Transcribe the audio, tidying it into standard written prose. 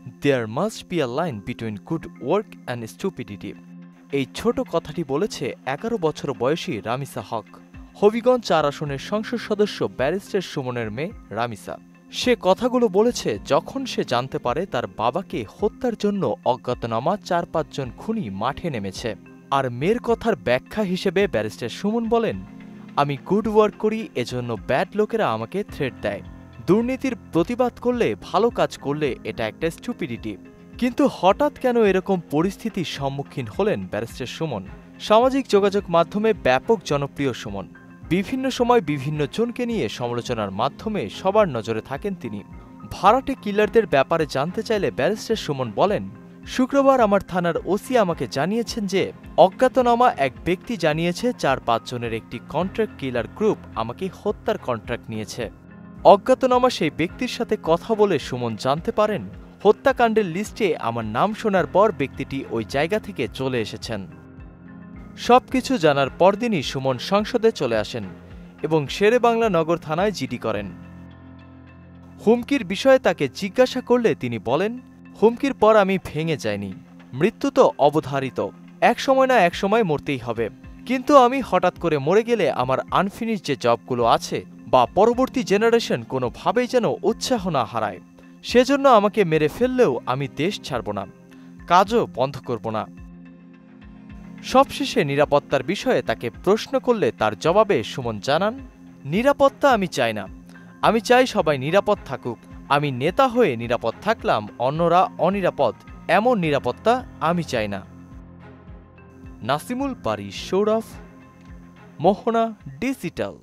There must be a line between good work and stupidity. এই ছোট কথাটি বলেছে ১১ বছর বয়সী রামিসা হক, হবিগঞ্জ ৪ আসনের সংসদ সদস্য ব্যারিস্টার সুমনের মেয়ে রামিসা। সে কথাগুলো বলেছে যখন সে জানতে পারে তার বাবাকে হত্যার জন্য অজ্ঞাতনামা ৪-৫ জন খুনি মাঠে নেমেছে। আর মেয়ের কথার ব্যাখ্যা হিসেবে ব্যারিস্টার সুমন বলেন, আমি গুড ওয়ার্ক করি, এজন্য ব্যাড লোকেরা আমাকে থ্রেট দেয়। দুর্নীতির প্রতিবাদ করলে, ভালো কাজ করলে এটা একটা স্টুপিডিটি। কিন্তু হঠাৎ কেন এরকম পরিস্থিতির সম্মুখীন হলেন ব্যারিস্টার সুমন? সামাজিক যোগাযোগ মাধ্যমে ব্যাপক জনপ্রিয় সুমন। বিভিন্ন সময় বিভিন্ন জনকে নিয়ে সমালোচনার মাধ্যমে সবার নজরে থাকেন তিনি। ভাড়াটে কিলারদের ব্যাপারে জানতে চাইলে ব্যারিস্টার সুমন বলেন, শুক্রবার আমার থানার ওসি আমাকে জানিয়েছেন যে অজ্ঞাতনামা এক ব্যক্তি জানিয়েছে ৪-৫ জনের একটি কন্ট্রাক্ট কিলার গ্রুপ আমাকে হত্যার কন্ট্রাক্ট নিয়েছে। অজ্ঞাতনামা সেই ব্যক্তির সাথে কথা বলে সুমন জানতে পারেন হত্যাকাণ্ডের লিস্টে আমার নাম শোনার পর ব্যক্তিটি ওই জায়গা থেকে চলে এসেছেন। সবকিছু জানার পরদিনই সুমন সংসদে চলে আসেন এবং শেরেবাংলা নগর থানায় জিডি করেন। হুমকির বিষয়ে তাকে জিজ্ঞাসা করলে তিনি বলেন, হুমকির পর আমি ভেঙে যাইনি। মৃত্যু তো অবধারিত, এক সময় না এক সময় মরতেই হবে। কিন্তু আমি হঠাৎ করে মরে গেলে আমার আনফিনিশ যে জবগুলো আছে বা পরবর্তী জেনারেশন কোনোভাবেই যেন উৎসাহ না হারায়, সেজন্য আমাকে মেরে ফেললেও আমি দেশ ছাড়ব না, কাজও বন্ধ করব না। সবশেষে নিরাপত্তার বিষয়ে তাকে প্রশ্ন করলে তার জবাবে সুমন জানান, নিরাপত্তা আমি চাই না, আমি চাই সবাই নিরাপদ থাকুক। আমি নেতা হয়ে নিরাপদ থাকলাম, অন্যরা অনিরাপদ, এমন নিরাপত্তা আমি চাই না। নাসিমুল পারি, সৌরভ, মোহনা ডিজিটাল।